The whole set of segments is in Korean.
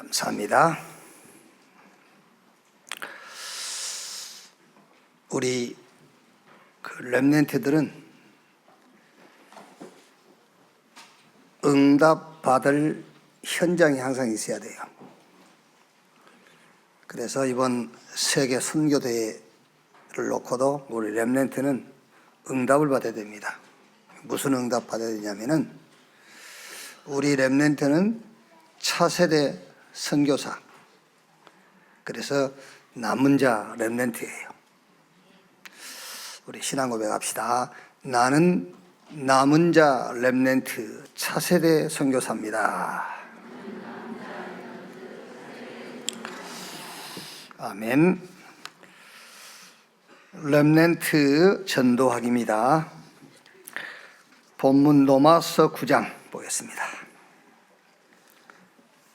감사합니다. 우리 렘넌트들은 응답받을 현장이 항상 있어야 돼요. 그래서 이번 세계 선교대회를 놓고도 우리 렘넌트는 응답을 받아야 됩니다. 무슨 응답 받아야 되냐면은 우리 렘넌트는 차세대 선교사, 그래서 남은 자 렘넌트예요. 우리 신앙 고백합시다. 나는 남은 자 렘넌트 차세대 선교사입니다. 아멘. 렘넌트 전도학입니다. 본문 로마서 9장 보겠습니다.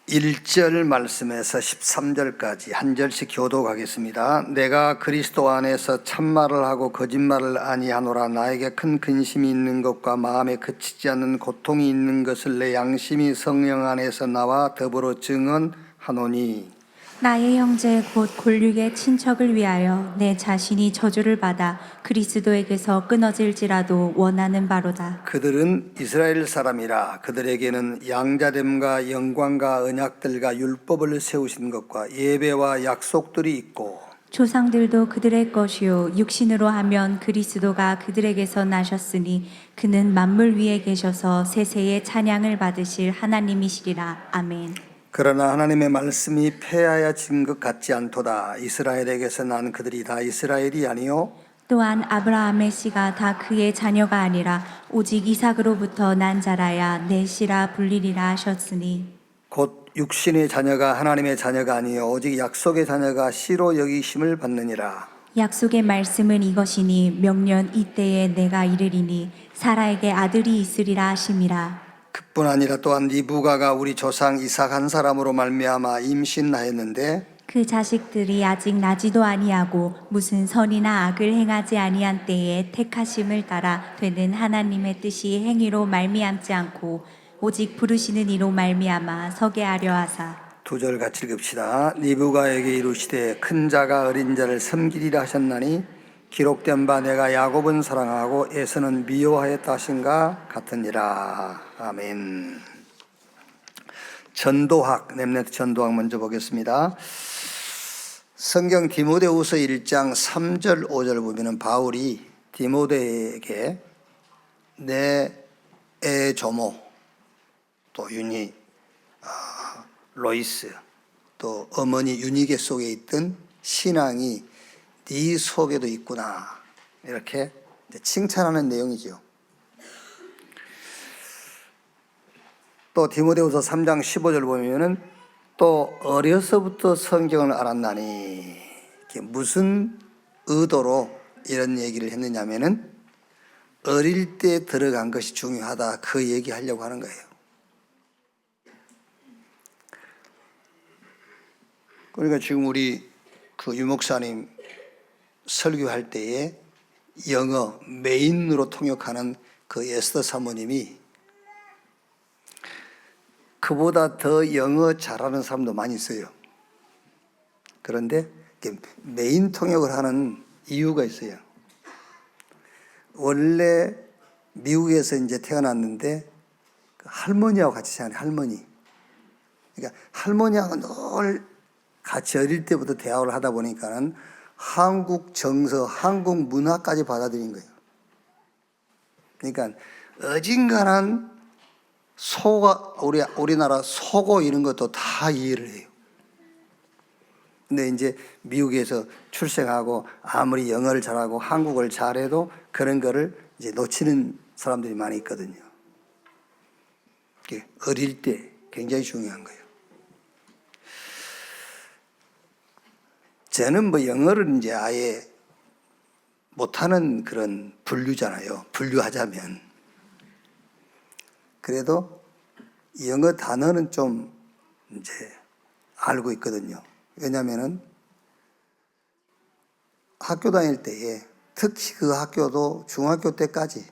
1절 말씀에서 13절까지 한 절씩 교독하겠습니다. 내가 그리스도 안에서 참말을 하고 거짓말을 아니하노라. 나에게 큰 근심이 있는 것과 마음에 그치지 않는 고통이 있는 것을 내 양심이 성령 안에서 나와 더불어 증언하노니, 나의 형제 곧 골육의 친척을 위하여 내 자신이 저주를 받아 그리스도에게서 끊어질지라도 원하는 바로다. 그들은 이스라엘 사람이라. 그들에게는 양자됨과 영광과 언약들과 율법을 세우신 것과 예배와 약속들이 있고, 조상들도 그들의 것이요 육신으로 하면 그리스도가 그들에게서 나셨으니 그는 만물 위에 계셔서 세세의 찬양을 받으실 하나님이시리라. 아멘. 그러나 하나님의 말씀이 폐하여진 것 같지 않도다. 이스라엘에게서 난 그들이 다 이스라엘이 아니요 또한 아브라함의 씨가 다 그의 자녀가 아니라 오직 이삭으로부터 난 자라야 내 씨라 불리리라 하셨으니, 곧 육신의 자녀가 하나님의 자녀가 아니요 오직 약속의 자녀가 씨로 여기심을 받느니라. 약속의 말씀은 이것이니 명년 이때에 내가 이르리니 사라에게 아들이 있으리라 하심이라. 그뿐 아니라 또한 리브가가 우리 조상 이삭 한 사람으로 말미암아 임신하였는데, 그 자식들이 아직 나지도 아니하고 무슨 선이나 악을 행하지 아니한 때에 택하심을 따라 되는 하나님의 뜻이 행위로 말미암지 않고 오직 부르시는 이로 말미암아 서게 하려 하사. 2절 같이 읽읍시다. 리브가에게 이르시되 큰 자가 어린 자를 섬기리라 하셨나니 기록된 바 내가 야곱은 사랑하고 에서는 미워하였다 하신가 같으니라. 아멘. 전도학, 렘넌트 전도학 먼저 보겠습니다. 성경 디모데후서 1장 3절 5절 보면은 바울이 디모데에게 내 애조모 또 유니 로이스 또 어머니 유니게 속에 있던 신앙이 네 속에도 있구나, 이렇게 칭찬하는 내용이죠. 또 디모데후서 3장 15절 보면은 또 어려서부터 성경을 알았나니, 무슨 의도로 이런 얘기를 했느냐면은 어릴 때 들어간 것이 중요하다, 그 얘기하려고 하는 거예요. 그러니까 지금 우리 그 유목사님 설교할 때에 영어 메인으로 통역하는 그 에스더 사모님이 그보다 더 영어 잘하는 사람도 많이 있어요. 그런데 메인 통역을 하는 이유가 있어요. 원래 미국에서 이제 태어났는데 할머니하고 같이 사는 할머니. 그러니까 할머니하고 늘 같이 어릴 때부터 대화를 하다 보니까는 한국 정서, 한국 문화까지 받아들인 거예요. 그러니까 어진간한 우리나라 속어 이런 것도 다 이해를 해요. 근데 이제 미국에서 출생하고 아무리 영어를 잘하고 한국어를 잘해도 그런 거를 이제 놓치는 사람들이 많이 있거든요. 어릴 때 굉장히 중요한 거예요. 저는 뭐 영어를 이제 아예 못하는 그런 분류잖아요. 분류하자면. 그래도 영어 단어는 좀 이제 알고 있거든요. 왜냐면은 학교 다닐 때에 특히 그 학교도 중학교 때까지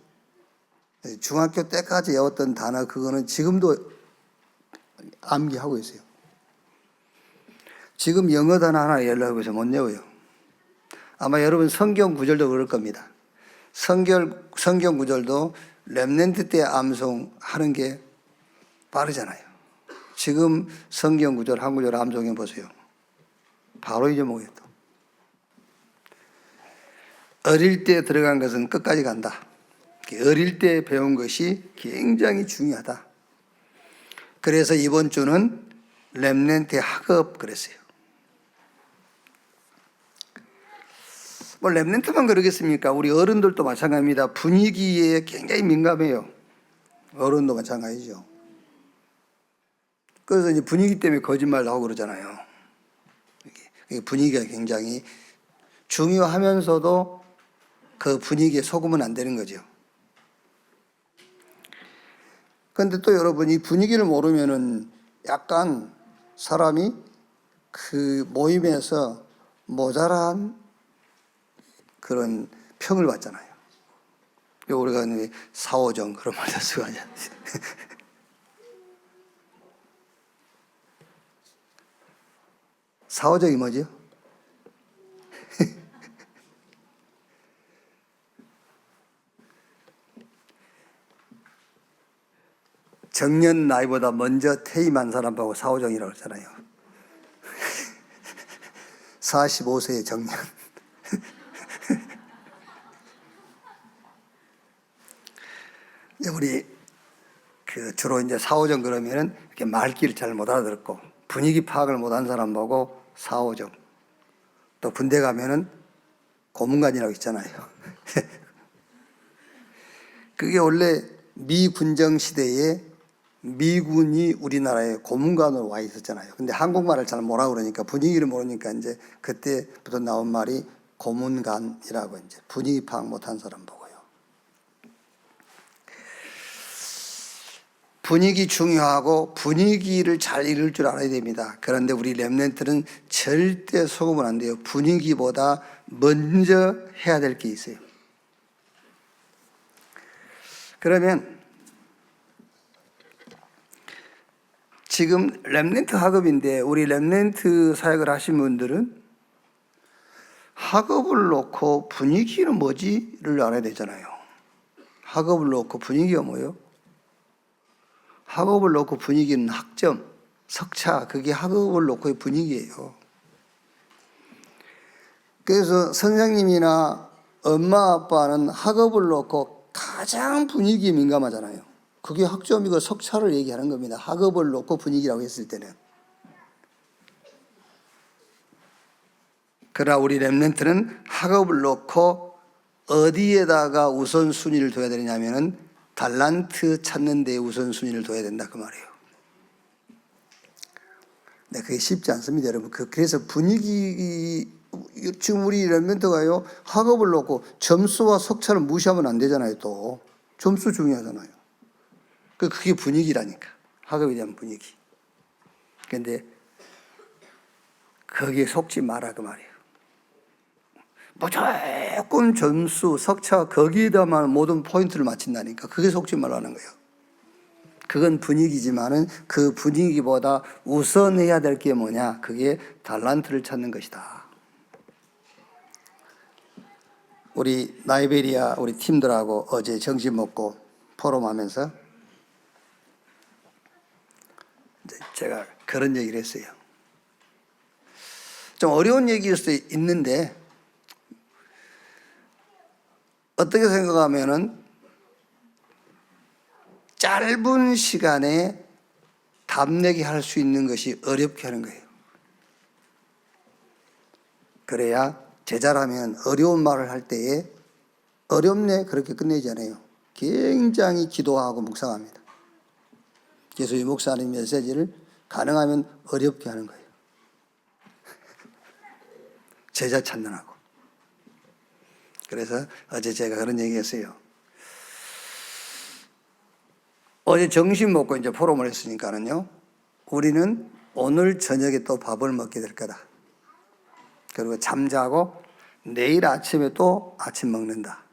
외웠던 단어, 그거는 지금도 암기하고 있어요. 지금 영어 단어 하나 외우려고 해서 못 외워요. 아마 여러분 성경 구절도 그럴 겁니다. 성경 구절도 렘넌트 때 암송하는 게 빠르잖아요. 지금 성경 구절 한 구절 암송해 보세요. 바로 잊어먹어요. 또. 어릴 때 들어간 것은 끝까지 간다. 어릴 때 배운 것이 굉장히 중요하다. 그래서 이번 주는 렘넌트 학업 그랬어요. 뭐 렘넌트만 그러겠습니까? 우리 어른들도 마찬가지입니다. 분위기에 굉장히 민감해요. 어른도 마찬가지죠. 그래서 이제 분위기 때문에 거짓말도 하고 그러잖아요. 분위기가 굉장히 중요하면서도 그 분위기에 속으면 안 되는 거죠. 그런데 또 여러분, 이 분위기를 모르면은 약간 사람이 그 모임에서 모자란 그런 평을 받잖아요. 우리가 사오정 그런 말 쓰고 하냐. 사오정이 뭐죠? 정년 나이보다 먼저 퇴임한 사람 보고 사오정이라고 그러잖아요. 45세의 정년. 우리 주로 이제 사오정 그러면은 이렇게 말귀를 잘 못 알아듣고 분위기 파악을 못한 사람 보고 사오정. 또 군대 가면은 고문관이라고 있잖아요. 그게 원래 미군정 시대에 미군이 우리나라에 고문관으로 와 있었잖아요. 근데 한국말을 잘 모르고 그러니까 분위기를 모르니까 이제 그때부터 나온 말이 고문관이라고 이제 분위기 파악 못한 사람 보고요. 분위기 중요하고 분위기를 잘 이룰 줄 알아야 됩니다. 그런데 우리 렘넌트는 절대 속으면 안 돼요. 분위기보다 먼저 해야 될 게 있어요. 그러면 지금 렘넌트 학업인데 우리 렘넌트 사역을 하신 분들은 학업을 놓고 분위기는 뭐지를 알아야 되잖아요. 학업을 놓고 분위기가 뭐예요? 학업을 놓고 분위기는 학점, 석차, 그게 학업을 놓고의 분위기예요. 그래서 선생님이나 엄마 아빠는 학업을 놓고 가장 분위기에 민감하잖아요. 그게 학점이고 석차를 얘기하는 겁니다. 학업을 놓고 분위기라고 했을 때는. 그러나 우리 렘넌트는 학업을 놓고 어디에다가 우선순위를 둬야 되냐면은 달란트 찾는 데 우선순위를 둬야 된다 그 말이에요. 네, 그게 쉽지 않습니다, 여러분. 그래서 분위기, 지금 우리 렘넌트가요, 학업을 놓고 점수와 석차를 무시하면 안 되잖아요, 또. 점수 중요하잖아요. 그게 분위기라니까. 학업에 대한 분위기. 근데 거기에 속지 마라 그 말이에요. 무조건 점수, 석차 거기에다만 모든 포인트를 맞춘다니까. 그게 속지 말라는 거예요. 그건 분위기지만은 그 분위기보다 우선해야 될 게 뭐냐? 그게 달란트를 찾는 것이다. 우리 나이베리아 우리 팀들하고 어제 점심 먹고 포럼하면서 제가 그런 얘기를 했어요. 좀 어려운 얘기일 수도 있는데 어떻게 생각하면은 짧은 시간에 답내기 할 수 있는 것이 어렵게 하는 거예요. 그래야 제자라면 어려운 말을 할 때에 어렵네 그렇게 끝내지 않아요. 굉장히 기도하고 묵상합니다. 그래서 이 목사님 메시지를 가능하면 어렵게 하는 거예요. 제자 찾느라고. 그래서 어제 제가 그런 얘기했어요. 어제 점심 먹고 이제 포럼을 했으니까는요, 우리는 오늘 저녁에 또 밥을 먹게 될 거다. 그리고 잠자고 내일 아침에 또 아침 먹는다.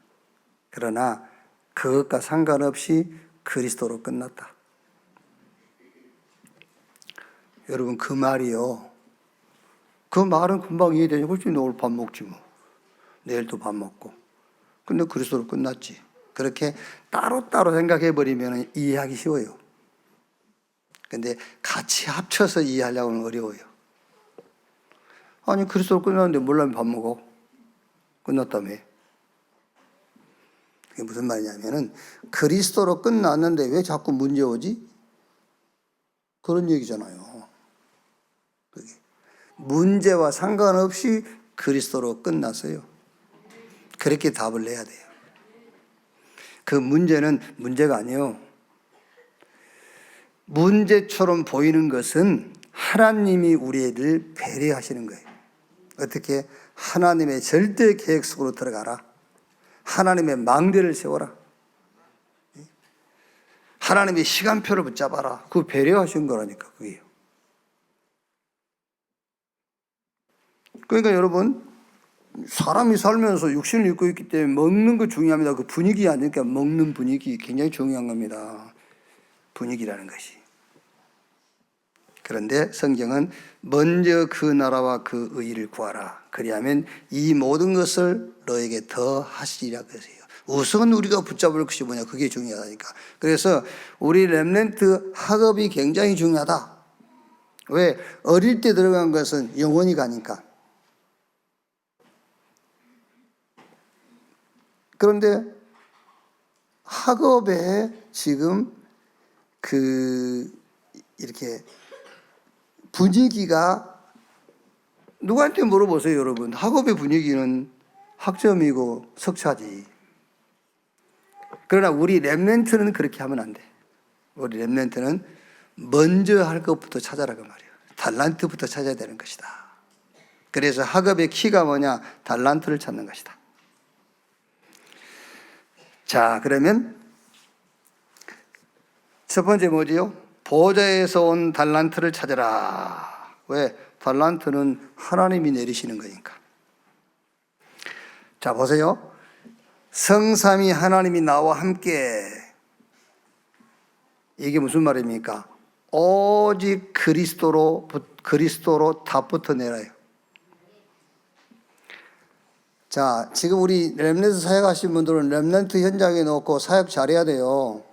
그러나 그것과 상관없이 그리스도로 끝났다. 여러분, 그 말이요, 그 말은 금방 이해되냐? 훨씬 오늘 밥 먹지 뭐. 내일도 밥 먹고. 근데 그리스도로 끝났지. 그렇게 따로따로 생각해 버리면 이해하기 쉬워요. 근데 같이 합쳐서 이해하려고는 어려워요. 아니, 그리스도로 끝났는데 몰라면 밥 먹어? 끝났다며. 그게 무슨 말이냐면은 그리스도로 끝났는데 왜 자꾸 문제 오지? 그런 얘기잖아요. 그게 문제와 상관없이 그리스도로 끝났어요. 그렇게 답을 내야 돼요. 그 문제는 문제가 아니에요. 문제처럼 보이는 것은 하나님이 우리를 배려하시는 거예요. 어떻게? 하나님의 절대 계획 속으로 들어가라. 하나님의 망대를 세워라. 하나님의 시간표를 붙잡아라. 그 배려하신 거라니까, 그게요. 그러니까 여러분, 사람이 살면서 육신을 입고 있기 때문에 먹는 거 중요합니다. 그 분위기 아니니까 먹는 분위기 굉장히 중요한 겁니다. 분위기라는 것이. 그런데 성경은 먼저 그 나라와 그 의를 구하라. 그리하면 이 모든 것을 너에게 더 하시리라 그러세요. 우선 우리가 붙잡을 것이 뭐냐? 그게 중요하다니까. 그래서 우리 렘넌트 학업이 굉장히 중요하다. 왜? 어릴 때 들어간 것은 영원히 가니까. 그런데 학업에 지금 이렇게 분위기가 누구한테 물어보세요, 여러분. 학업의 분위기는 학점이고 석사지. 그러나 우리 렘넌트는 그렇게 하면 안 돼. 우리 렘넌트는 먼저 할 것부터 찾아라 그 말이에요. 달란트부터 찾아야 되는 것이다. 그래서 학업의 키가 뭐냐? 달란트를 찾는 것이다. 자, 그러면 첫 번째 뭐지요? 보좌에서 온 달란트를 찾아라. 왜? 달란트는 하나님이 내리시는 거니까. 자, 보세요. 성삼위 하나님이 나와 함께. 이게 무슨 말입니까? 오직 그리스도로 답부터 내라요. 자, 지금 우리 렘넌트 사역하신 분들은 렘넌트 현장에 놓고 사역 잘해야 돼요.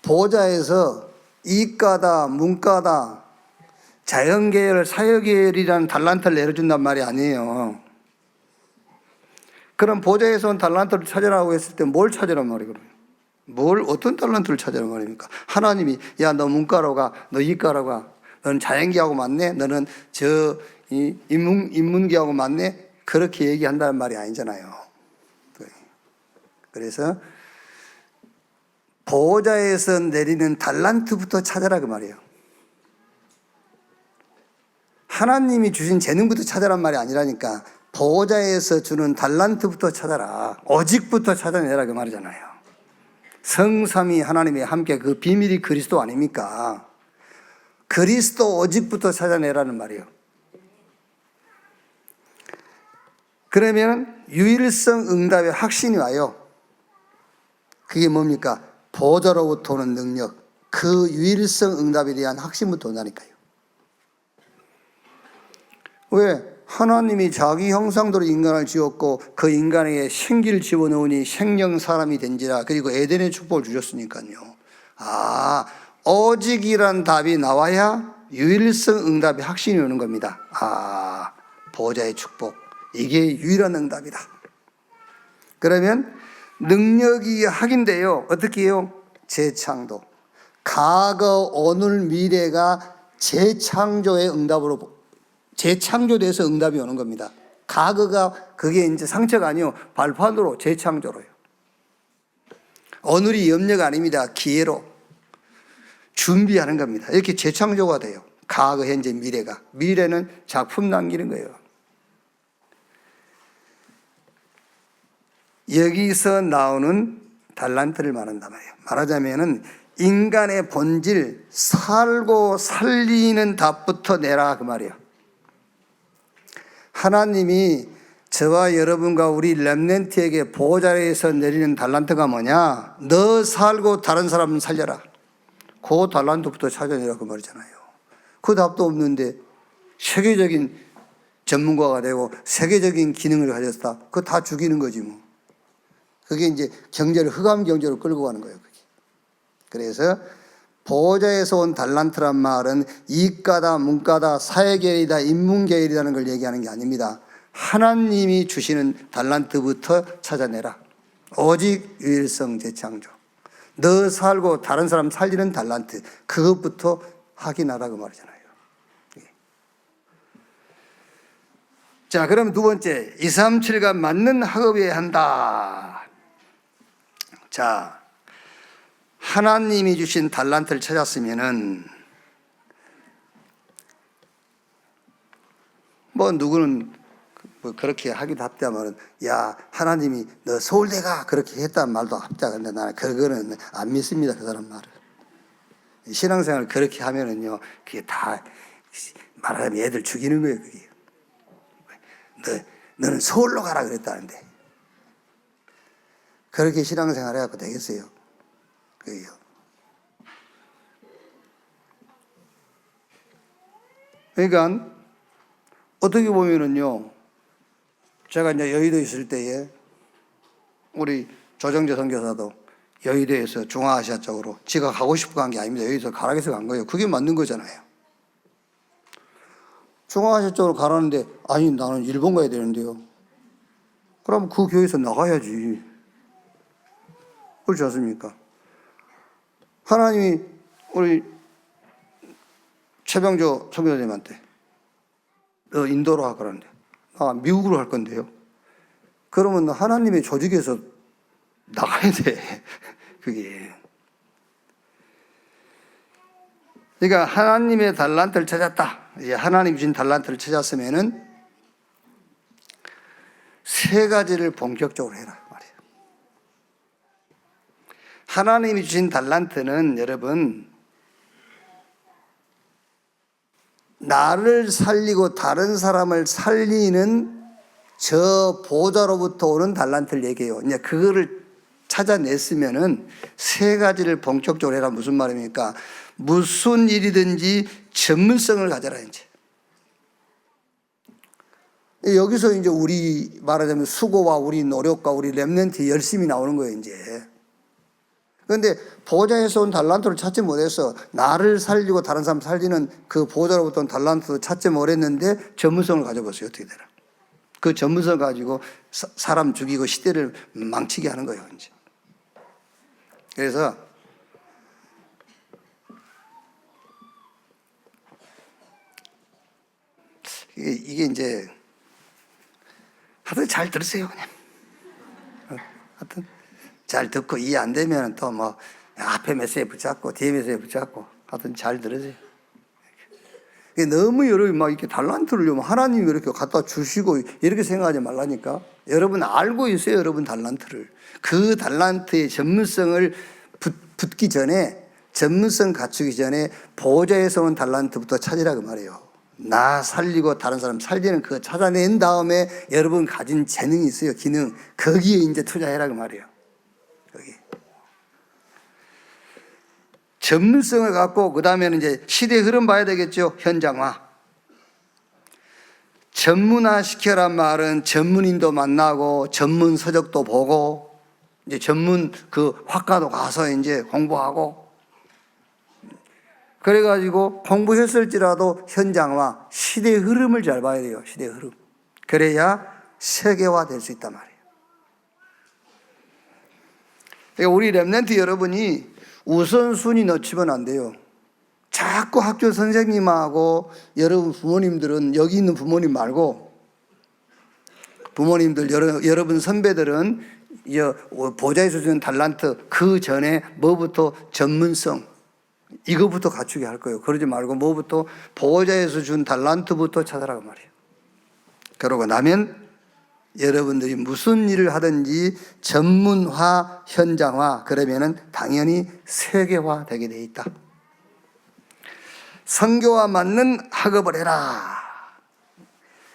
보좌에서 이과다, 문과다, 자연계열, 사역계열이라는 달란트를 내려준단 말이 아니에요. 그럼 보좌에서 온 달란트를 찾으라고 했을 때 뭘 찾으란 말이에요? 어떤 달란트를 찾으란 말입니까? 하나님이, 야, 너 문과로 가, 너 이과로 가, 너는 자연계하고 맞네, 너는 인문계하고 맞네, 그렇게 얘기한다는 말이 아니잖아요. 그래서 보좌에서 내리는 달란트부터 찾아라 그 말이에요. 하나님이 주신 재능부터 찾아란 말이 아니라니까. 보좌에서 주는 달란트부터 찾아라. 오직부터 찾아내라 그 말이잖아요. 성삼위 하나님이 함께 그 비밀이 그리스도 아닙니까? 그리스도 오직부터 찾아내라는 말이에요. 그러면 유일성 응답의 확신이 와요. 그게 뭡니까? 보좌로부터 오는 능력, 그 유일성 응답에 대한 확신부터 온다니까요. 왜? 하나님이 자기 형상대로 인간을 지었고 그 인간에게 생기를 집어넣으니 생명 사람이 된지라. 그리고 에덴의 축복을 주셨으니까요. 아, 오직이란 답이 나와야 유일성 응답의 확신이 오는 겁니다. 아, 보좌의 축복, 이게 유일한 응답이다. 그러면 능력이 확인돼요. 어떻게 해요? 재창조. 과거, 오늘, 미래가 재창조의 응답으로, 재창조돼서 응답이 오는 겁니다. 과거가 그게 이제 상처가 아니요, 발판으로 재창조로요. 오늘이 염려가 아닙니다. 기회로 준비하는 겁니다. 이렇게 재창조가 돼요. 과거, 현재, 미래가. 미래는 작품 남기는 거예요. 여기서 나오는 달란트를 말한단 말이에요. 말하자면은 인간의 본질, 살고 살리는 답부터 내라 그 말이에요. 하나님이 저와 여러분과 우리 렘넌트에게 보좌에서 내리는 달란트가 뭐냐? 너 살고 다른 사람 살려라. 그 달란트부터 찾아내라 그 말이잖아요. 그 답도 없는데 세계적인 전문가가 되고 세계적인 기능을 가졌다. 그거 다 죽이는 거지 뭐. 그게 이제 경제를 흑암 경제로 끌고 가는 거예요. 그게. 그래서 보호자에서 온 달란트란 말은 이과다, 문과다, 사회계열이다, 인문계열이라는 걸 얘기하는 게 아닙니다. 하나님이 주시는 달란트부터 찾아내라. 오직 유일성 재창조. 너 살고 다른 사람 살리는 달란트, 그것부터 확인하라 그 말이잖아요. 자, 그럼 두 번째, 237과 맞는 학업이어야 한다. 자, 하나님이 주신 달란트를 찾았으면은 뭐 누구는 뭐 그렇게 하기도 합디다마는 야, 하나님이 너 서울대 가 그렇게 했다는 말도 합디다. 근데 나는 그거는 안 믿습니다. 그 사람 말을. 신앙생활을 그렇게 하면은요, 그게 다 말하자면 애들 죽이는 거예요. 그게. 너는 서울로 가라 그랬다는데 그렇게 신앙생활 해갖고 되겠어요? 그게요. 그러니까 어떻게 보면은요, 제가 이제 여의도에 있을 때에 우리 조정재 선교사도 여의도에서 중앙아시아 쪽으로 지가 가고 싶어 간 게 아닙니다. 여기서 가라고 해서 간 거예요. 그게 맞는 거잖아요. 중앙아시아 쪽으로 가라는데 아니 나는 일본 가야 되는데요. 그럼 그 교회에서 나가야지. 그렇지 않습니까? 하나님이 우리 최병조 선교사님한테 너 인도로 하 그러는데 나 미국으로 할 건데요. 그러면 하나님의 조직에서 나가야 돼. 그게. 그러니까 하나님의 달란트를 찾았다. 이제 하나님 주신 달란트를 찾았으면은 세 가지를 본격적으로 해라 말이에요. 하나님이 주신 달란트는 여러분 나를 살리고 다른 사람을 살리는 저 보좌로부터 오는 달란트를 얘기해요. 이제 그거를 찾아냈으면은 세 가지를 본격적으로 해라. 무슨 말입니까? 무슨 일이든지 전문성을 가져라 이제. 여기서 이제 우리 말하자면 수고와 우리 노력과 우리 렘넌트 열심히 나오는 거예요 이제. 그런데 보좌에서 온 달란트를 찾지 못해서 나를 살리고 다른 사람 살리는 그 보좌로부터 온 달란트도 찾지 못했는데 전문성을 가져보세요. 어떻게 되나? 그 전문성을 가지고 사람 죽이고 시대를 망치게 하는 거예요 이제. 그래서 이게 이제 하여튼 잘 들으세요 그냥. 하여튼 잘 듣고 이해 안 되면 또 뭐 앞에 메시지에 붙잡고 뒤에 메시지에 붙잡고 하여튼 잘 들으세요. 너무 여러분이 막 이렇게 달란트를 하나님이 이렇게 갖다 주시고 이렇게 생각하지 말라니까. 여러분 알고 있어요. 여러분 달란트를. 그 달란트의 전문성을 붙기 전에, 전문성 갖추기 전에 보좌에서 온 달란트부터 찾으라 그 말이에요. 나 살리고 다른 사람 살리는 그거 찾아낸 다음에 여러분 가진 재능이 있어요. 기능. 거기에 이제 투자해라 그 말이에요. 거기. 전문성을 갖고 그 다음에는 이제 시대 흐름 봐야 되겠죠. 현장화. 전문화 시켜란 말은 전문인도 만나고 전문 서적도 보고 이제 전문 그 학과도 가서 이제 공부하고 그래가지고 공부했을지라도 현장화, 시대 흐름을 잘 봐야 돼요. 시대 흐름. 그래야 세계화 될 수 있단 말이에요. 그러니까 우리 렘넌트 여러분이 우선순위 놓치면 안 돼요. 자꾸 학교 선생님하고 여러분 부모님들은 여기 있는 부모님 말고 부모님들 여러분 선배들은 보좌에서 주는 달란트 그 전에 뭐부터 전문성 이거부터 갖추게 할 거예요. 그러지 말고 뭐부터 보좌에서 준 달란트부터 찾아라고 말이에요. 그러고 나면 여러분들이 무슨 일을 하든지 전문화, 현장화 그러면은 당연히 세계화 되게 돼 있다. 선교와 맞는 학업을 해라.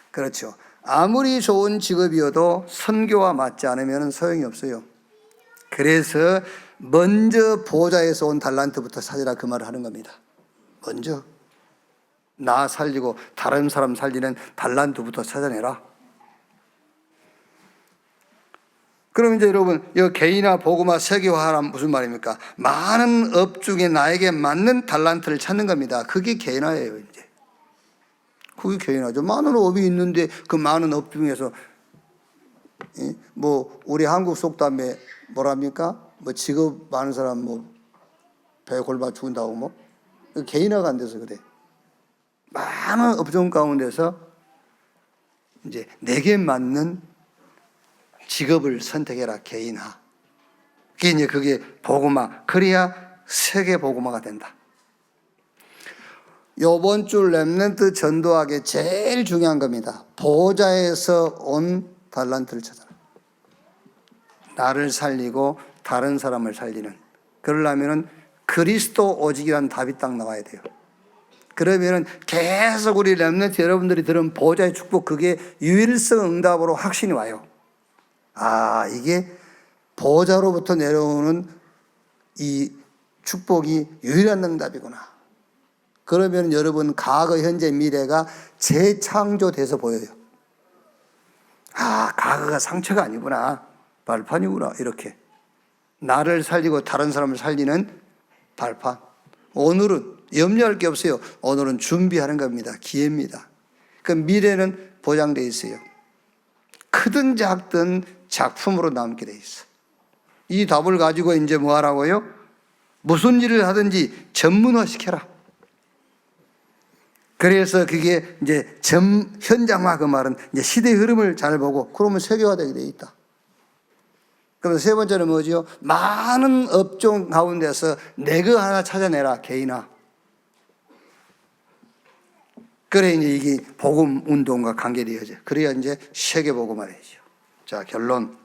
그렇죠. 아무리 좋은 직업이어도 선교와 맞지 않으면 소용이 없어요. 그래서 먼저 보좌에서 온 달란트부터 찾으라 그 말을 하는 겁니다. 먼저 나 살리고 다른 사람 살리는 달란트부터 찾아내라. 그럼 이제 여러분, 이 개인화, 복음화, 세계화란 무슨 말입니까? 많은 업 중에 나에게 맞는 달란트를 찾는 겁니다. 그게 개인화예요, 이제. 그게 개인화죠. 많은 업이 있는데 그 많은 업 중에서 뭐 우리 한국 속담에 뭐랍니까? 뭐 직업 많은 사람 뭐 배 골마 죽은다고 뭐 개인화가 안 돼서 그래. 많은 업종 가운데서 이제 내게 맞는 직업을 선택해라, 개인화. 그게 복음화. 그래야 세계 복음화가 된다. 요번 주 렘넌트 전도학의 제일 중요한 겁니다. 보좌에서 온 달란트를 찾아라. 나를 살리고 다른 사람을 살리는. 그러려면은 그리스도 오직이라는 답이 딱 나와야 돼요. 그러면은 계속 우리 렘넌트 여러분들이 들은 보좌의 축복, 그게 유일성 응답으로 확신이 와요. 아, 이게 보좌로부터 내려오는 이 축복이 유일한 응답이구나. 그러면 여러분 과거, 현재, 미래가 재창조돼서 보여요. 아, 과거가 상처가 아니구나. 발판이구나. 이렇게. 나를 살리고 다른 사람을 살리는 발판. 오늘은 염려할 게 없어요. 오늘은 준비하는 겁니다. 기회입니다. 그 미래는 보장되어 있어요. 크든 작든 작품으로 남게 돼 있어. 이 답을 가지고 이제 뭐 하라고요? 무슨 일을 하든지 전문화 시켜라. 그래서 그게 이제 현장화, 그 말은 이제 시대의 흐름을 잘 보고, 그러면 세계화되게 돼 있다. 그럼 세 번째는 뭐죠? 많은 업종 가운데서 내 거 하나 찾아내라, 개인화. 그래 이제 이게 복음 운동과 관계되어져. 그래야 이제 세계 복음화 되죠. 자, 결론.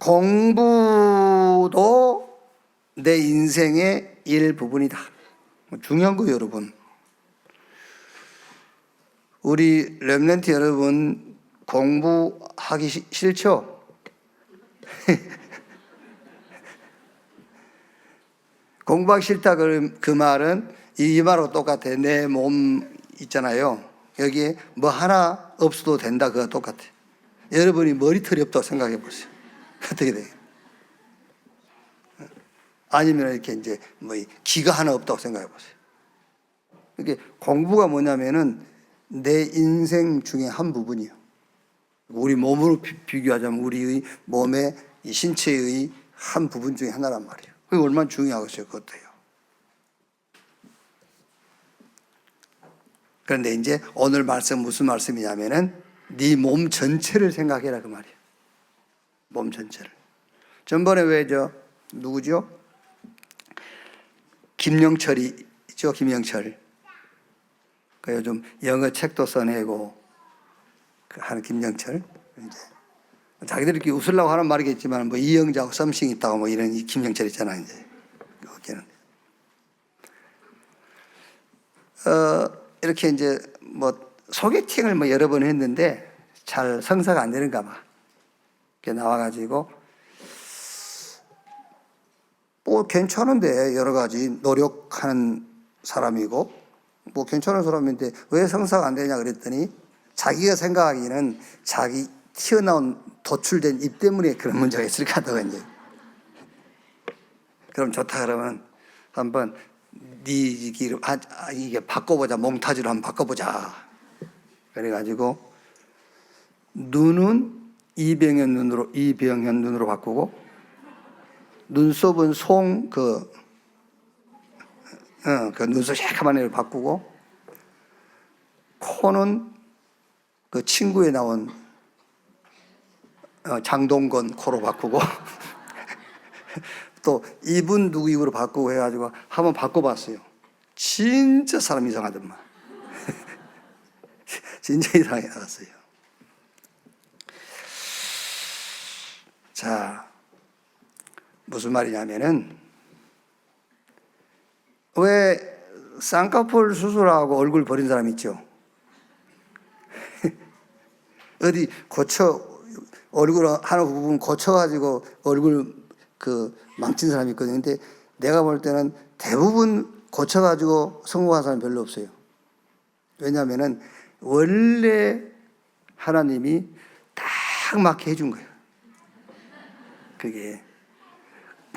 공부도 내 인생의 일부분이다. 중요한 거예요, 여러분. 우리 렘넌트 여러분 공부하기 싫죠? 공부하기 싫다 그 말은 이 말하고 똑같아. 내 몸 있잖아요. 여기에 뭐 하나 없어도 된다, 그거 똑같아. 여러분이 머리털이 없다고 생각해 보세요. 어떻게 돼요? 아니면 이렇게 이제 뭐 기가 하나 없다고 생각해 보세요. 이게 공부가 뭐냐면은 내 인생 중에 한 부분이에요. 우리 몸으로 비교하자면 우리의 몸의 이 신체의 한 부분 중에 하나란 말이에요. 그게 얼마나 중요하겠어요, 그것도요. 그런데 이제 오늘 말씀 무슨 말씀이냐면은 네 몸 전체를 생각해라, 그 말이에요. 몸 전체를. 전번에 누구죠? 김영철이 있죠, 김영철. 그 요즘 영어 책도 써내고 하는 김영철. 이제 자기들끼리 웃으려고 하는 말이겠지만 뭐 이영자하고 썸씽 있다고 뭐 이런 이 김영철 있잖아, 이제. 거기는. 이렇게 이제 뭐 소개팅을 뭐 여러 번 했는데 잘 성사가 안 되는가 봐. 이렇게 나와가지고 뭐 괜찮은데 여러 가지 노력하는 사람이고 뭐 괜찮은 사람인데 왜 성사가 안 되냐 그랬더니 자기가 생각하기에는 자기 튀어나온 도출된 입 때문에 그런 문제가 있을 것 같다고 이제. 그럼 좋다 그러면 한번 이게 바꿔보자. 몽타주로 한번 바꿔보자. 그래가지고 눈은 이병현 눈으로 바꾸고 눈썹은 그 눈썹 새까만 애를 바꾸고 코는 그 친구에 나온 장동건 코로 바꾸고 또 입은 누구 입으로 바꾸고 해가지고 한번 바꿔봤어요. 진짜 사람 이상하더만. 진짜 이상하게 나왔어요. 자, 무슨 말이냐면은 왜 쌍꺼풀 수술하고 얼굴 버린 사람 있죠? 어디 고쳐 얼굴 하나 부분 고쳐가지고 얼굴 그 망친 사람이 있거든요. 근데 내가 볼 때는 대부분 고쳐가지고 성공한 사람이 별로 없어요. 왜냐하면은 원래 하나님이 딱 맞게 해준 거예요. 그게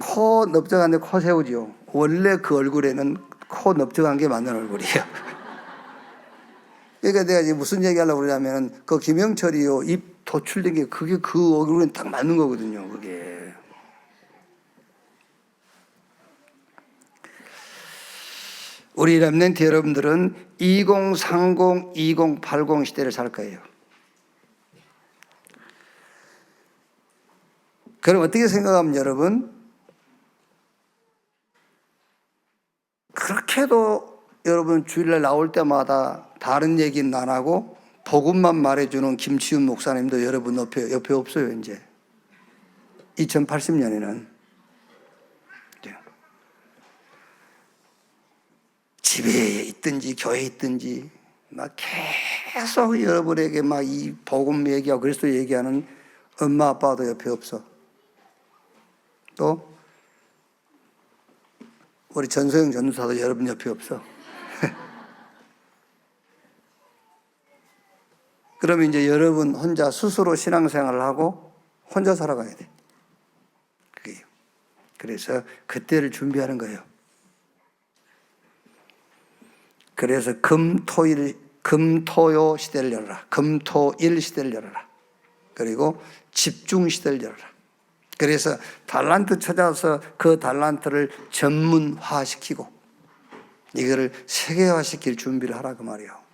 코 넓적한데 코 세우지요. 원래 그 얼굴에는 코 넓적한 게 맞는 얼굴이에요. 그러니까 내가 이제 무슨 얘기하려고 그러냐면 그 김영철이요 입 도출된 게 그게 그 얼굴에 딱 맞는 거거든요. 그게. 우리 렘넌트 여러분들은 2030, 2080 시대를 살 거예요. 그럼 어떻게 생각하면 여러분? 그렇게도 여러분 주일날 나올 때마다 다른 얘기는 안 하고 복음만 말해주는 김치훈 목사님도 여러분 옆에 없어요. 이제 2080년에는 집에 있든지 교회에 있든지 막 계속 여러분에게 막 이 복음 얘기하고 그리스도 얘기하는 엄마 아빠도 옆에 없어. 또 우리 전소영 전도사도 여러분 옆에 없어. 그러면 이제 여러분 혼자 스스로 신앙생활을 하고 혼자 살아가야 돼. 그게요. 그래서 그때를 준비하는 거예요. 그래서 금토요 시대를 열어라. 금토일 시대를 열어라. 그리고 집중 시대를 열어라. 그래서 달란트 찾아서 그 달란트를 전문화시키고 이거를 세계화시킬 준비를 하라 그 말이에요.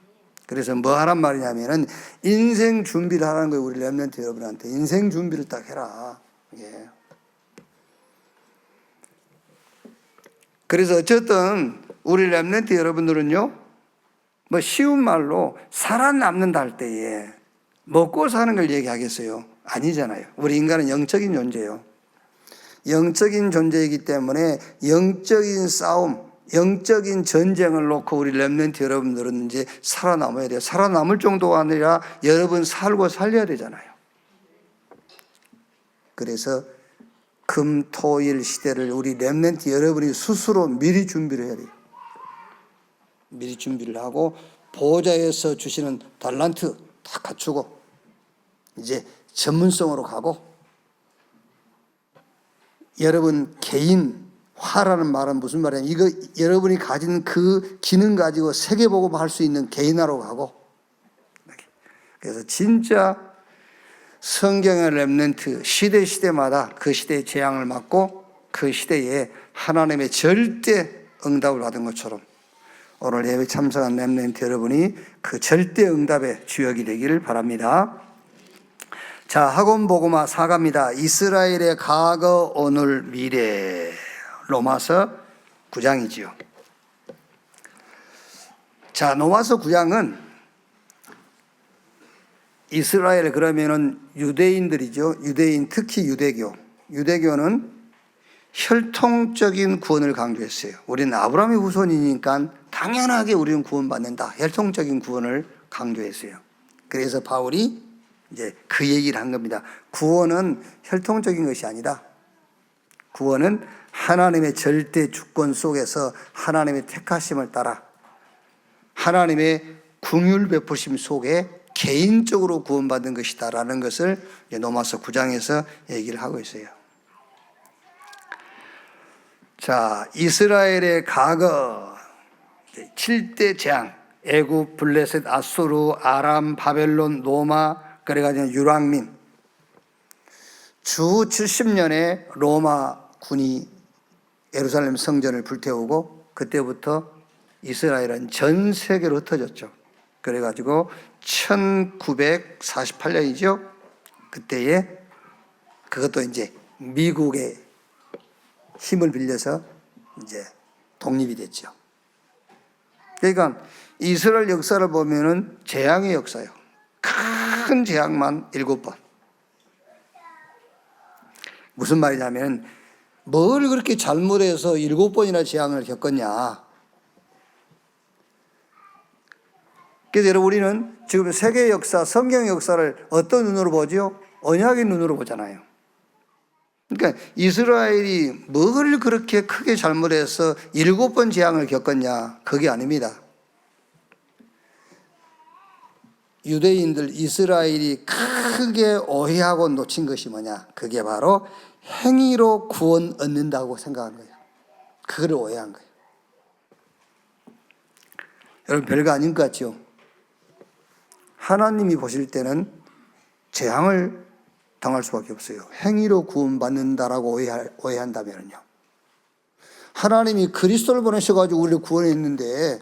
그래서 뭐 하란 말이냐면은 인생 준비를 하라는 거예요. 우리 렘넌트 여러분한테 인생 준비를 딱 해라. 예. 그래서 어쨌든 우리 렘넌트 여러분들은요, 뭐 쉬운 말로 살아남는다 할 때에 먹고 사는 걸 얘기하겠어요? 아니잖아요. 우리 인간은 영적인 존재예요. 영적인 존재이기 때문에 영적인 싸움, 영적인 전쟁을 놓고 우리 렘넌트 여러분들은 이제 살아남아야 돼요. 살아남을 정도가 아니라 여러분 살고 살려야 되잖아요. 그래서 금토일 시대를 우리 렘넌트 여러분이 스스로 미리 준비를 해야 돼요. 미리 준비를 하고 보호자에서 주시는 달란트 다 갖추고 이제 전문성으로 가고 여러분 개인화라는 말은 무슨 말이냐, 이거 여러분이 가진 그 기능 가지고 세계복음 할 수 있는 개인화로 가고 그래서 진짜 성경의 렘넌트 시대마다 그 시대의 재앙을 맞고 그 시대에 하나님의 절대 응답을 받은 것처럼 오늘 예배 참석한 렘넌트 여러분이 그 절대 응답의 주역이 되기를 바랍니다. 자, 학원 복음화 4가입니다. 이스라엘의 과거, 오늘, 미래. 로마서 9장이지요. 자, 로마서 9장은 이스라엘 그러면은 유대인들이죠. 유대인, 특히 유대교. 유대교는 혈통적인 구원을 강조했어요. 우리는 아브라함의 후손이니까 당연하게 우리는 구원받는다. 혈통적인 구원을 강조했어요. 그래서 바울이 이제 그 얘기를 한 겁니다. 구원은 혈통적인 것이 아니다. 구원은 하나님의 절대 주권 속에서 하나님의 택하심을 따라 하나님의 긍휼 베푸심 속에 개인적으로 구원받은 것이다라는 것을 로마서 9장에서 얘기를 하고 있어요. 자, 이스라엘의 과거 7대 재앙, 애굽, 블레셋, 아수르, 아람, 바벨론, 로마, 그래가지고 유랑민. 주 70년에 로마 군이 예루살렘 성전을 불태우고 그때부터 이스라엘은 전 세계로 흩어졌죠. 그래가지고 1948년이죠. 그때에 그것도 이제 미국의 힘을 빌려서 이제 독립이 됐죠. 그러니까 이스라엘 역사를 보면은 재앙의 역사예요. 큰 재앙만 7번. 무슨 말이냐면 뭘 그렇게 잘못해서 7번이나 재앙을 겪었냐. 그래서 여러분 우리는 지금 세계 역사, 성경 역사를 어떤 눈으로 보죠? 언약의 눈으로 보잖아요. 그러니까 이스라엘이 뭘 그렇게 크게 잘못해서 7번 재앙을 겪었냐? 그게 아닙니다. 유대인들 이스라엘이 크게 오해하고 놓친 것이 뭐냐? 그게 바로 행위로 구원 얻는다고 생각한 거예요. 그걸 오해한 거예요. 여러분, 별거 아닌 것 같죠? 하나님이 보실 때는 재앙을 당할 수밖에 없어요. 행위로 구원받는다라고 오해한다면요. 하나님이 그리스도를 보내셔가지고 우리를 구원했는데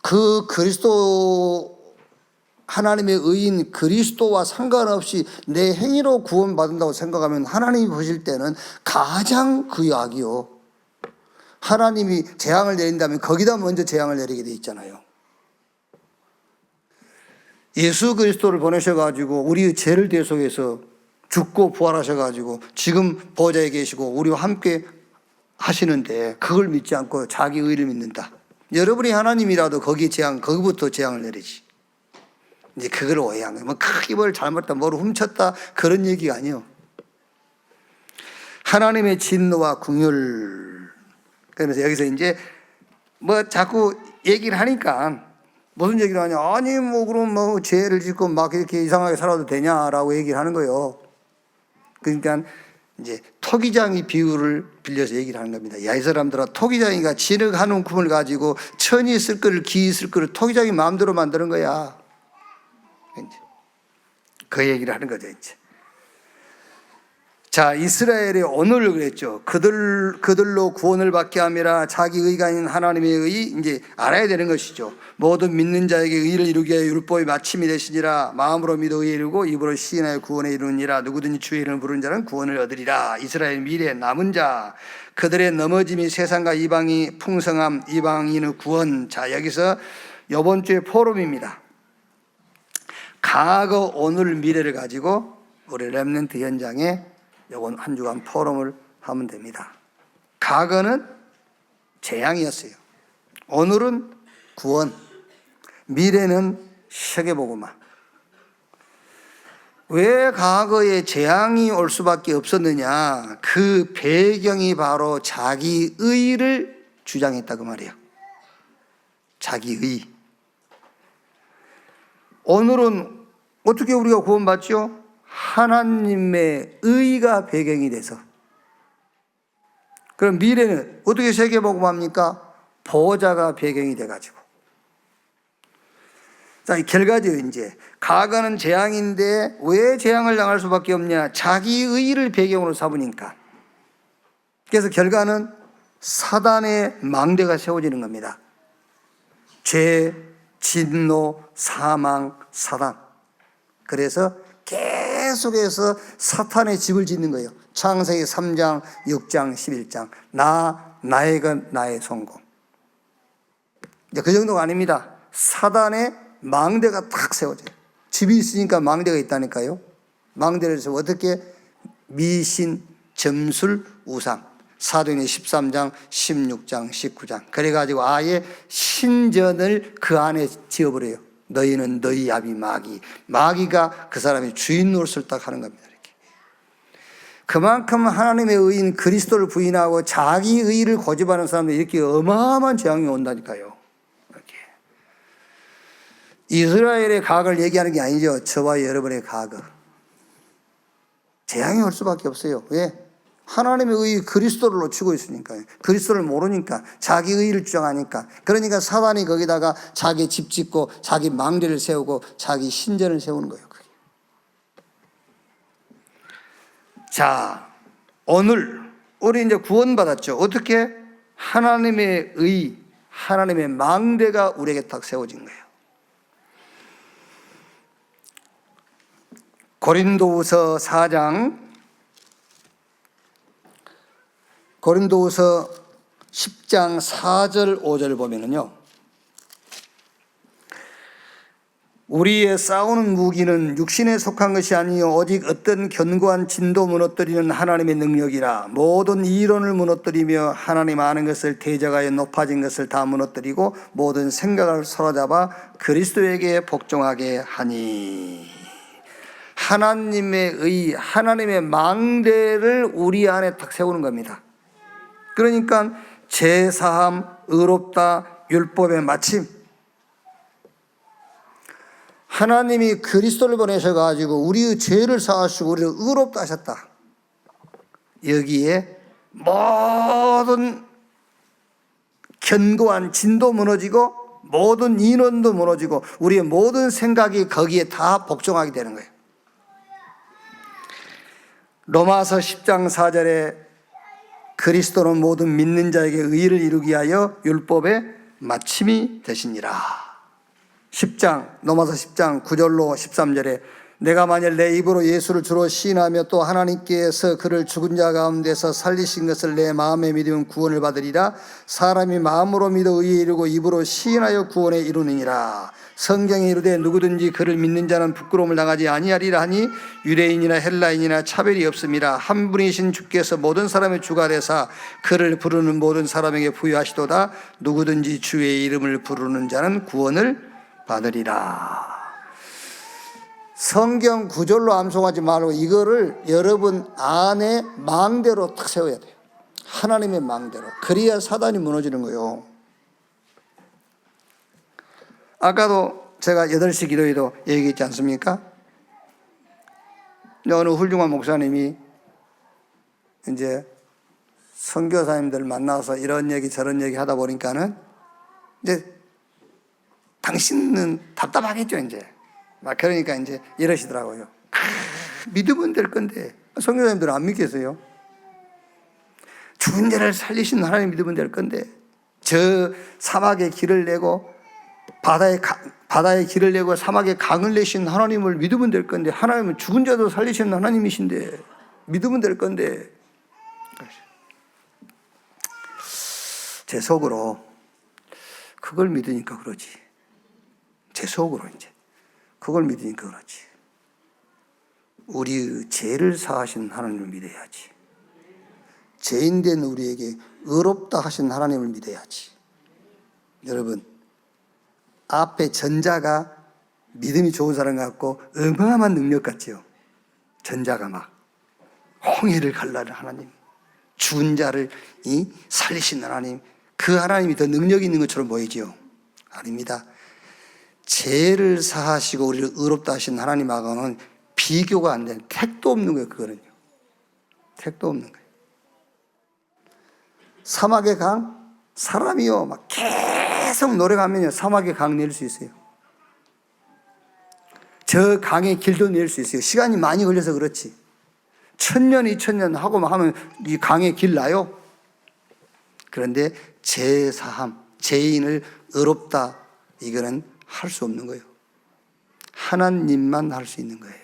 그 그리스도, 하나님의 의인 그리스도와 상관없이 내 행위로 구원받는다고 생각하면 하나님이 보실 때는 가장 악이요. 하나님이 재앙을 내린다면 거기다 먼저 재앙을 내리게 돼 있잖아요. 예수 그리스도를 보내셔가지고 우리의 죄를 대속해서 죽고 부활하셔가지고 지금 보좌에 계시고 우리와 함께 하시는데 그걸 믿지 않고 자기 의를 믿는다. 여러분이 하나님이라도 거기부터 재앙을 내리지. 이제 그걸 오해한 거예요. 뭐 크게 뭘 잘못했다, 뭘 훔쳤다, 그런 얘기가 아니에요. 하나님의 진노와 긍휼. 그러면서 여기서 이제 뭐 자꾸 얘기를 하니까 무슨 얘기를 하냐? 아니 뭐 그럼 뭐 죄를 짓고 막 이렇게 이상하게 살아도 되냐라고 얘기를 하는 거예요. 그러니까 이제 토기장이 비유를 빌려서 얘기를 하는 겁니다. 야, 이 사람들아, 토기장이가 진흙 한 움큼을 가지고 천이 쓸 거를 기 쓸 거를 토기장이 마음대로 만드는 거야. 이제 그 얘기를 하는 거죠. 이제 자, 이스라엘의 오늘을 그랬죠. 그들로 구원을 받게 함이라. 자기 의가 아닌 하나님의 의, 이제 알아야 되는 것이죠. 모든 믿는 자에게 의를 이루게 하여 율법의 마침이 되시니라. 마음으로 믿어 의에 이루고 입으로 시인하여 구원에 이루니라. 누구든지 주의 이름을 부르는 자는 구원을 얻으리라. 이스라엘 미래 남은 자, 그들의 넘어짐이 세상과 이방이 풍성함, 이방인의 구원. 자, 여기서 이번 주의 포럼입니다. 과거, 오늘, 미래를 가지고 우리 렘넌트 현장에 이번 한 주간 포럼을 하면 됩니다. 과거는 재앙이었어요. 오늘은 구원, 미래는 세계복음화. 왜 과거에 재앙이 올 수밖에 없었느냐? 그 배경이 바로 자기 의를 주장했다 그 말이에요. 자기 의. 오늘은 어떻게 우리가 구원받죠? 하나님의 의가 배경이 돼서. 그럼 미래는 어떻게 세계복음합니까? 보호자가 배경이 돼가지고. 자, 결과죠. 이제 과거는 재앙인데 왜 재앙을 당할 수밖에 없냐? 자기 의를 배경으로 삼으니까. 그래서 결과는 사단의 망대가 세워지는 겁니다. 죄, 진노, 사망, 사단. 그래서 계속해서 사탄의 집을 짓는 거예요. 창세기 3장, 6장, 11장. 나의 것, 나의 성공. 이제 그 정도가 아닙니다. 사단의 망대가 탁 세워져요. 집이 있으니까 망대가 있다니까요. 망대를 해서 어떻게? 미신, 점술, 우상. 사도행전 13장, 16장, 19장. 그래가지고 아예 신전을 그 안에 지어버려요. 너희는 너희 아비 마귀가 그 사람의 주인 노릇을 딱 하는 겁니다. 이렇게. 그만큼 하나님의 의인 그리스도를 부인하고 자기 의를 고집하는 사람들이 이렇게 어마어마한 재앙이 온다니까요. 이렇게. 이스라엘의 과거를 얘기하는 게 아니죠. 저와 여러분의 과거. 재앙이 올 수밖에 없어요. 왜? 하나님의 의 그리스도를 놓치고 있으니까요. 그리스도를 모르니까, 자기 의를 주장하니까. 그러니까 사단이 거기다가 자기 집 짓고 자기 망대를 세우고 자기 신전을 세우는 거예요. 자, 오늘 우리 이제 구원받았죠. 어떻게? 하나님의 의, 하나님의 망대가 우리에게 딱 세워진 거예요. 고린도후서 4장, 고린도후서 10장 4절 5절 보면은요, 우리의 싸우는 무기는 육신에 속한 것이 아니요 오직 어떤 견고한 진도 무너뜨리는 하나님의 능력이라. 모든 이론을 무너뜨리며 하나님 아는 것을 대적하여 높아진 것을 다 무너뜨리고 모든 생각을 사로잡아 그리스도에게 복종하게 하니. 하나님의 의, 하나님의 망대를 우리 안에 탁 세우는 겁니다. 그러니까 제사함, 의롭다, 율법의 마침. 하나님이 그리스도를 보내셔가지고 우리의 죄를 사하시고 우리를 의롭다 하셨다. 여기에 모든 견고한 진도 무너지고 모든 인원도 무너지고 우리의 모든 생각이 거기에 다 복종하게 되는 거예요. 로마서 10장 4절에 그리스도는 모든 믿는 자에게 의를 이루기 위하여 율법의 마침이 되시니라. 10장 로마서 10장 9절로 13절에 내가 만일 내 입으로 예수를 주로 시인하며 또 하나님께서 그를 죽은 자 가운데서 살리신 것을 내 마음에 믿으면 구원을 받으리라. 사람이 마음으로 믿어 의에 이르고 입으로 시인하여 구원에 이루느니라. 성경에 이르되 누구든지 그를 믿는 자는 부끄러움을 당하지 아니하리라 하니 유대인이나 헬라인이나 차별이 없음이라. 한 분이신 주께서 모든 사람의 주가 되사 그를 부르는 모든 사람에게 부여하시도다. 누구든지 주의 이름을 부르는 자는 구원을 받으리라. 성경 구절로 암송하지 말고 이거를 여러분 안에 망대로 탁 세워야 돼요. 하나님의 망대로. 그래야 사단이 무너지는 거예요. 아까도 제가 8시 기도에도 얘기했지 않습니까? 어느 훌륭한 목사님이 이제 선교사님들 만나서 이런 얘기 저런 얘기 하다 보니까는 이제 당신은 답답하겠죠, 이제. 막 그러니까 이제 이러시더라고요. 믿으면 될 건데. 선교사님들은 안 믿겠어요. 죽은 자를 살리신 하나님 믿으면 될 건데. 저 사막에 길을 내고 바다에 길을 내고 사막에 강을 내신 하나님을 믿으면 될 건데, 하나님은 죽은 자도 살리시는 하나님이신데 믿으면 될 건데. 제 속으로 그걸 믿으니까 그러지. 제 속으로 이제 그걸 믿으니까 그렇지. 우리의 죄를 사하신 하나님을 믿어야지. 죄인된 우리에게 의롭다 하신 하나님을 믿어야지. 여러분, 앞에 전자가 믿음이 좋은 사람 같고 어마어마한 능력 같지요. 전자가 막 홍해를 갈라는 하나님, 죽은 자를 살리신 하나님, 그 하나님이 더 능력이 있는 것처럼 보이지요. 아닙니다. 죄를 사하시고 우리를 의롭다 하신 하나님하고는 비교가 안 되는, 택도 없는 거예요. 그거는요, 택도 없는 거예요. 사막의 강, 사람이요 막 계속 노력하면요 사막의 강 낼 수 있어요. 저 강의 길도 낼 수 있어요. 시간이 많이 걸려서 그렇지. 1000년 2000년 하고 막 하면 이 강의 길 나요. 그런데 죄사함, 죄인을 의롭다, 이거는 할 수 없는 거예요. 하나님만 할 수 있는 거예요.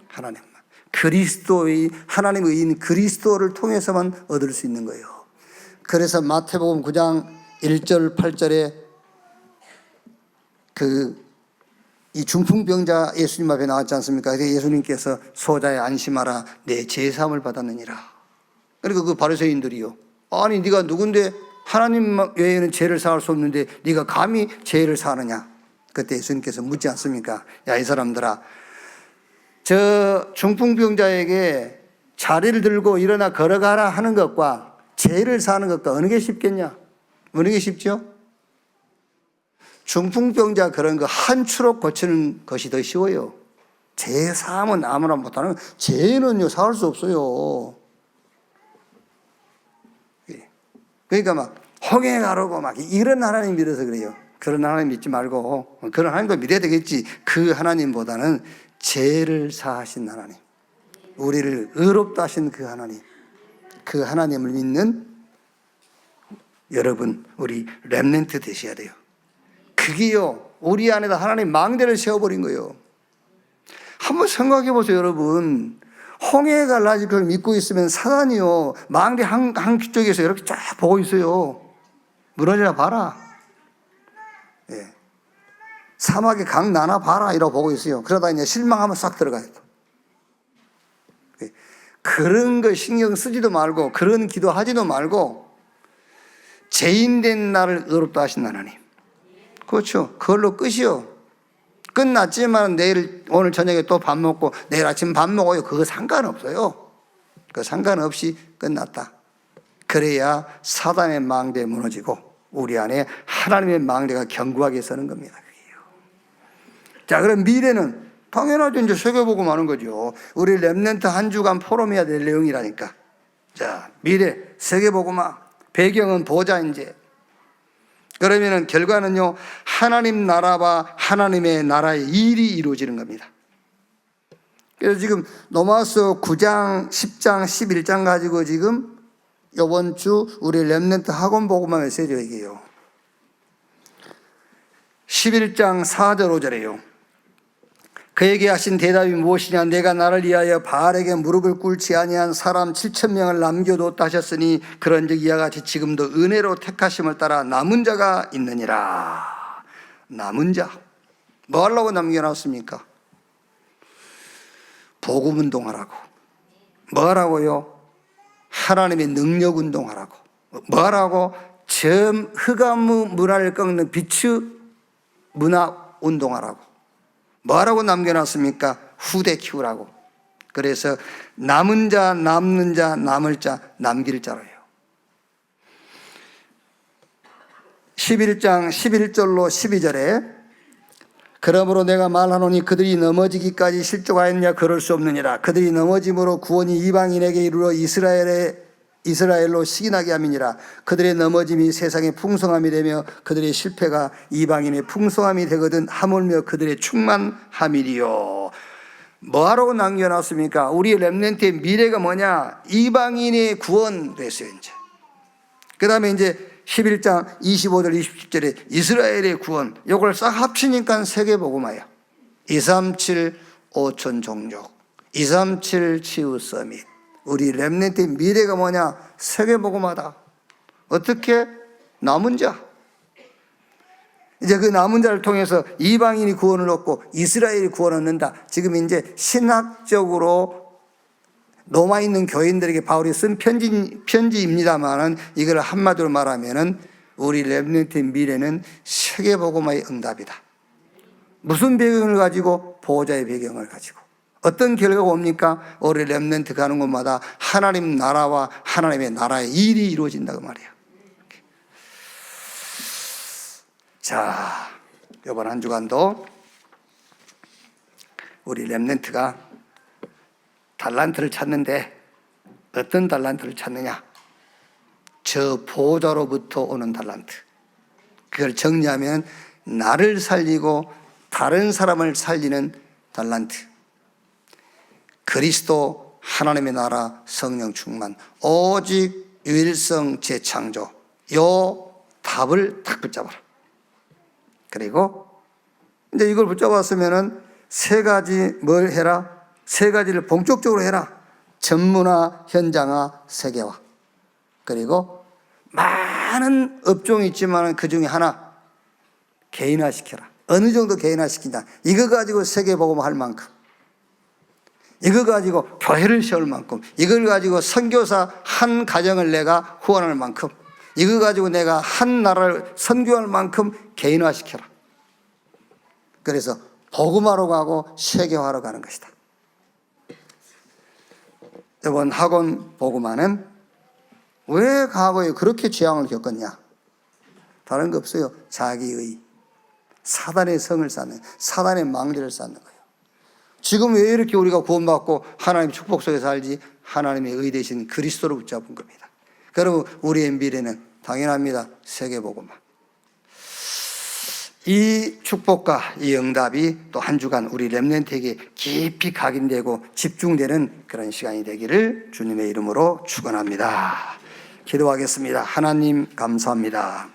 하나님만. 그리스도의, 하나님의 의인 그리스도를 통해서만 얻을 수 있는 거예요. 그래서 마태복음 9장 1절 8절에 이 중풍병자 예수님 앞에 나왔지 않습니까? 그래서 예수님께서 소자에 안심하라, 내 죄사함을 받았느니라. 그러니까 그 바리새인들이요, 아니 네가 누군데 하나님 외에는 죄를 사할 수 없는데 네가 감히 죄를 사느냐. 그때 예수님께서 묻지 않습니까? 야, 이 사람들아, 저 중풍병자에게 자리를 들고 일어나 걸어가라 하는 것과 죄를 사는 것과 어느 게 쉽겠냐? 어느 게 쉽죠? 중풍병자 그런 거 한 추록 고치는 것이 더 쉬워요. 죄 사함은 아무나 못하는, 죄는요 사할 수 없어요. 그러니까 막 홍해 가르고 막 이런 하나님 믿어서 그래요. 그런 하나님 믿지 말고 그런 하나님도 믿어야 되겠지. 그 하나님보다는 죄를 사하신 하나님, 우리를 의롭다 하신 그 하나님, 그 하나님을 믿는 여러분, 우리 렘넌트 되셔야 돼요. 그게요 우리 안에다 하나님 망대를 세워버린 거예요. 한번 생각해 보세요. 여러분, 홍해가 갈라질 걸 믿고 있으면 사단이요 망대 한 쪽에서 이렇게 쫙 보고 있어요. 무너지나 봐라. 예. 사막에 강 나나 봐라 이러고 보고 있어요. 그러다 이제 실망하면 싹 들어가요. 예. 그런 거 신경 쓰지도 말고 그런 기도하지도 말고 죄인된 나를 의롭다 하신 하나님, 그렇죠, 그걸로 끝이요. 끝났지만 오늘 저녁에 또 밥 먹고 내일 아침 밥 먹어요. 그거 상관없어요. 그 상관없이 끝났다. 그래야 사단의 망대에 무너지고 우리 안에 하나님의 망대가 견고하게 서는 겁니다. 자, 그럼 미래는 당연하죠. 이제 세계보고 마는 거죠. 우리 렘넌트 한 주간 포럼해야 될 내용이라니까. 자, 미래 세계보고마. 배경은 보자 이제. 그러면은 결과는요, 하나님 나라와 하나님의 나라의 일이 이루어지는 겁니다. 그래서 지금 로마서 9장, 10장, 11장 가지고 지금 이번 주 우리 렘넌트 학원 보고만 메시지 얘기해요. 11장 4절 5절에요. 그에게 하신 대답이 무엇이냐? 내가 나를 위하여 바알에게 무릎을 꿇지 아니한 사람 7,000명을 남겨뒀다 하셨으니 그런즉 이와 같이 지금도 은혜로 택하심을 따라 남은 자가 있느니라. 남은 자 뭐 하려고 남겨놨습니까? 복음 운동하라고. 뭐 하라고요? 하나님의 능력 운동하라고. 뭐 하라고? 흑암의 문화를 꺾는 빛의 문화 운동하라고. 뭐 하라고 남겨놨습니까? 후대 키우라고. 그래서 남은 자, 남는 자, 남을 자, 남길 자로요. 11장 11절로 12절에 그러므로 내가 말하노니 그들이 넘어지기까지 실족하였느냐? 그럴 수 없느니라. 그들이 넘어짐으로 구원이 이방인에게 이르러 이스라엘로 시기나게 함이니라. 그들의 넘어짐이 세상의 풍성함이 되며 그들의 실패가 이방인의 풍성함이 되거든 하물며 그들의 충만함이리요. 뭐하라고 남겨놨습니까? 우리 렘넌트의 미래가 뭐냐? 이방인의 구원 됐어요. 이제 그 다음에 이제 11장 25절 27절에 이스라엘의 구원, 이걸 싹 합치니까 세계복음화야. 237 5천 종족, 237 치유 서밋. 우리 렘넌트의 미래가 뭐냐? 세계복음화다. 어떻게? 남은 자. 이제 그 남은 자를 통해서 이방인이 구원을 얻고 이스라엘이 구원을 얻는다. 지금 이제 신학적으로 남아있는 교인들에게 바울이 쓴 편지입니다만은 이걸 한마디로 말하면은 우리 렘넌트의 미래는 세계복음화의 응답이다. 무슨 배경을 가지고? 보호자의 배경을 가지고. 어떤 결과가 옵니까? 우리 렘넌트 가는 곳마다 하나님 나라와 하나님의 나라의 일이 이루어진다고 말이에요. 자, 이번 한 주간도 우리 렘넌트가 달란트를 찾는데 어떤 달란트를 찾느냐? 저 보호자로부터 오는 달란트. 그걸 정리하면 나를 살리고 다른 사람을 살리는 달란트. 그리스도, 하나님의 나라, 성령 충만, 오직 유일성 재창조. 요 답을 딱 붙잡아라. 그리고 이제 이걸 붙잡았으면은 세 가지 뭘 해라? 세 가지를 본격적으로 해라. 전문화, 현장화, 세계화. 그리고 많은 업종이 있지만 그 중에 하나 개인화시켜라. 어느 정도 개인화시킨다. 이거 가지고 세계복음 할 만큼, 이거 가지고 교회를 세울 만큼, 이걸 가지고 선교사 한 가정을 내가 후원할 만큼, 이거 가지고 내가 한 나라를 선교할 만큼 개인화시켜라. 그래서 복음화로 가고 세계화로 가는 것이다. 이번 학원 복음화는 왜 과거에 그렇게 재앙을 겪었냐? 다른 거 없어요. 자기의 사단의 성을 쌓는, 사단의 망대를 쌓는 거예요. 지금 왜 이렇게 우리가 구원받고 하나님의 축복 속에 살지? 하나님의 의 되신 그리스도를 붙잡은 겁니다. 그리고 우리의 미래는 당연합니다. 세계복음화. 이 축복과 이 응답이 또 한 주간 우리 렘넌트에게 깊이 각인되고 집중되는 그런 시간이 되기를 주님의 이름으로 축원합니다. 기도하겠습니다. 하나님 감사합니다.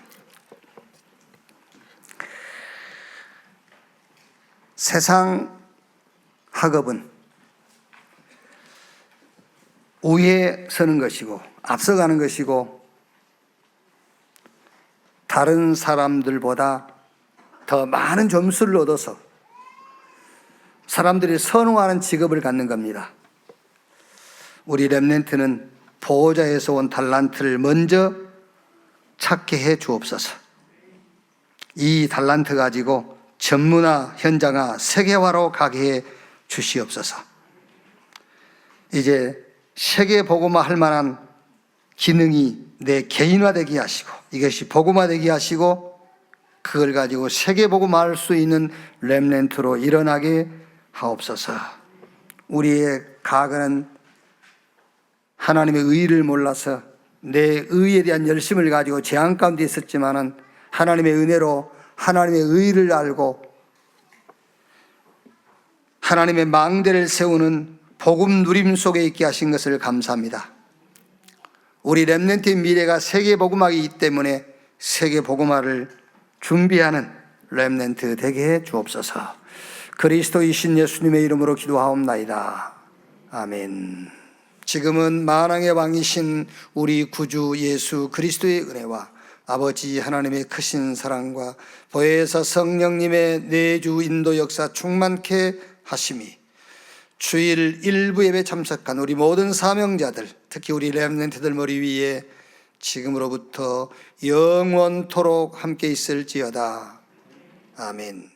세상 학업은 우위에 서는 것이고 앞서가는 것이고 다른 사람들보다 더 많은 점수를 얻어서 사람들이 선호하는 직업을 갖는 겁니다. 우리 렘넌트는 보호자에서 온 달란트를 먼저 찾게 해 주옵소서. 이 달란트 가지고 전문화, 현장화, 세계화로 가게 해 주시옵소서. 이제 세계 복음화 할 만한 기능이 내 개인화되게 하시고, 이것이 복음화되게 하시고, 그걸 가지고 세계 복음화할 수 있는 렘넌트로 일어나게 하옵소서. 우리의 과거는 하나님의 의를 몰라서 내 의에 대한 열심을 가지고 재앙 가운데 있었지만은, 하나님의 은혜로 하나님의 의를 알고 하나님의 망대를 세우는 복음 누림 속에 있게 하신 것을 감사합니다. 우리 렘넌트의 미래가 세계 복음화이기 때문에 세계 복음화를 준비하는 렘넌트 되게 해 주옵소서. 그리스도이신 예수님의 이름으로 기도하옵나이다. 아멘. 지금은 만왕의 왕이신 우리 구주 예수 그리스도의 은혜와 아버지 하나님의 크신 사랑과 보혜사 성령님의 내주 인도 역사 충만케 하심이, 주일 일부 예배 참석한 우리 모든 사명자들, 특히 우리 렘넌트들 머리 위에 지금으로부터 영원토록 함께 있을지어다. 아멘.